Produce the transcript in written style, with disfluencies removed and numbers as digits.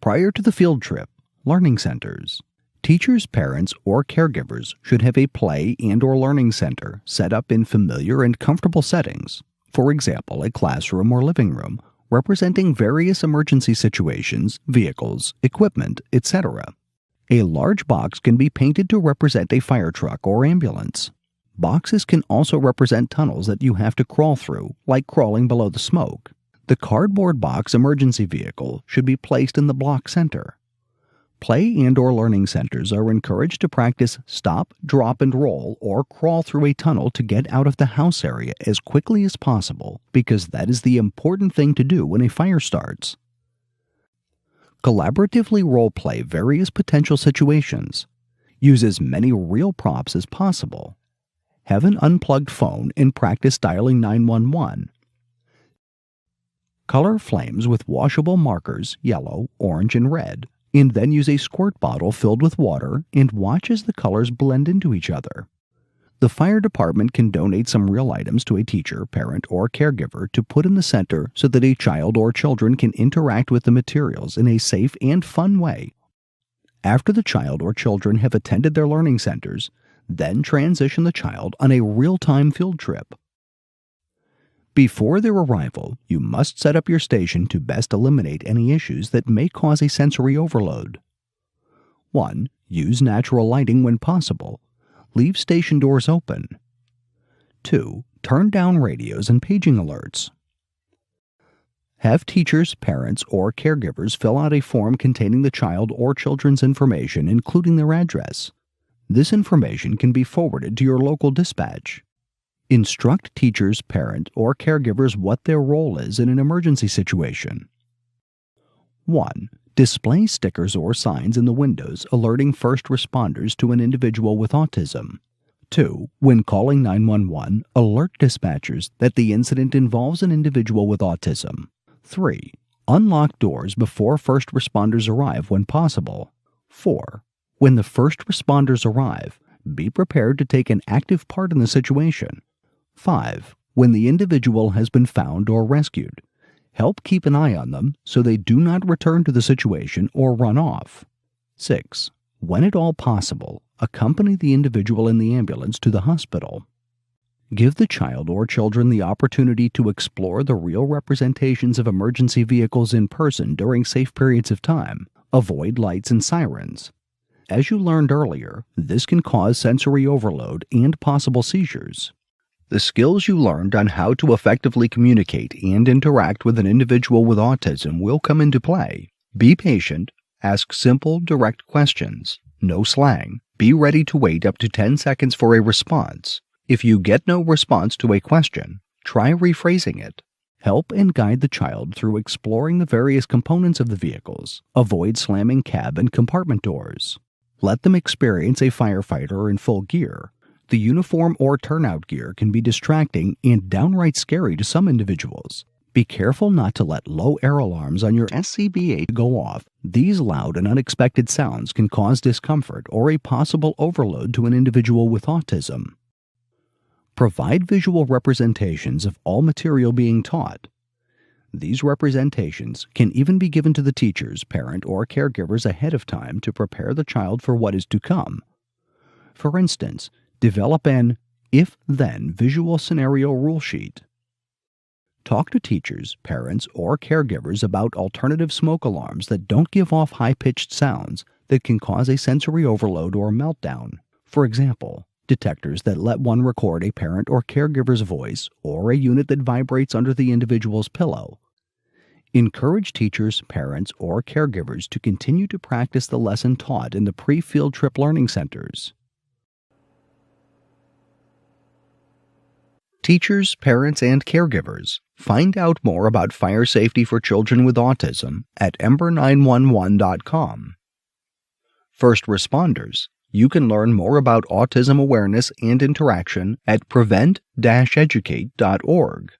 Prior to the field trip, learning centers. Teachers, parents, or caregivers should have a play and/or learning center set up in familiar and comfortable settings, for example, a classroom or living room, representing various emergency situations, vehicles, equipment, etc. A large box can be painted to represent a fire truck or ambulance. Boxes can also represent tunnels that you have to crawl through, like crawling below the smoke. The cardboard box emergency vehicle should be placed in the block center. Play and/or learning centers are encouraged to practice stop, drop, and roll or crawl through a tunnel to get out of the house area as quickly as possible, because that is the important thing to do when a fire starts. Collaboratively role-play various potential situations. Use as many real props as possible. Have an unplugged phone and practice dialing 911. Color flames with washable markers, yellow, orange, and red, and then use a squirt bottle filled with water and watch as the colors blend into each other. The fire department can donate some real items to a teacher, parent, or caregiver to put in the center so that a child or children can interact with the materials in a safe and fun way. After the child or children have attended their learning centers, then transition the child on a real-time field trip. Before their arrival, you must set up your station to best eliminate any issues that may cause a sensory overload. 1. Use natural lighting when possible. Leave station doors open. 2. Turn down radios and paging alerts. Have teachers, parents, or caregivers fill out a form containing the child or children's information, including their address. This information can be forwarded to your local dispatch. Instruct teachers, parents, or caregivers what their role is in an emergency situation. 1. Display stickers or signs in the windows alerting first responders to an individual with autism. 2. When calling 911, alert dispatchers that the incident involves an individual with autism. 3. Unlock doors before first responders arrive when possible. 4. When the first responders arrive, be prepared to take an active part in the situation. 5. When the individual has been found or rescued, help keep an eye on them so they do not return to the situation or run off. 6. When at all possible, accompany the individual in the ambulance to the hospital. Give the child or children the opportunity to explore the real representations of emergency vehicles in person during safe periods of time. Avoid lights and sirens. As you learned earlier, this can cause sensory overload and possible seizures. The skills you learned on how to effectively communicate and interact with an individual with autism will come into play. Be patient, ask simple, direct questions. No slang. Be ready to wait up to 10 seconds for a response. If you get no response to a question, try rephrasing it. Help and guide the child through exploring the various components of the vehicles. Avoid slamming cab and compartment doors. Let them experience a firefighter in full gear. The uniform or turnout gear can be distracting and downright scary to some individuals. Be careful not to let low air alarms on your SCBA go off. These loud and unexpected sounds can cause discomfort or a possible overload to an individual with autism. Provide visual representations of all material being taught. These representations can even be given to the teachers, parent, or caregivers ahead of time to prepare the child for what is to come. For instance, develop an if-then visual scenario rule sheet. Talk to teachers, parents, or caregivers about alternative smoke alarms that don't give off high-pitched sounds that can cause a sensory overload or meltdown. For example, detectors that let one record a parent or caregiver's voice or a unit that vibrates under the individual's pillow. Encourage teachers, parents, or caregivers to continue to practice the lesson taught in the pre-field trip learning centers. Teachers, parents, and caregivers, find out more about fire safety for children with autism at ember911.com. First responders, you can learn more about autism awareness and interaction at prevent-educate.org.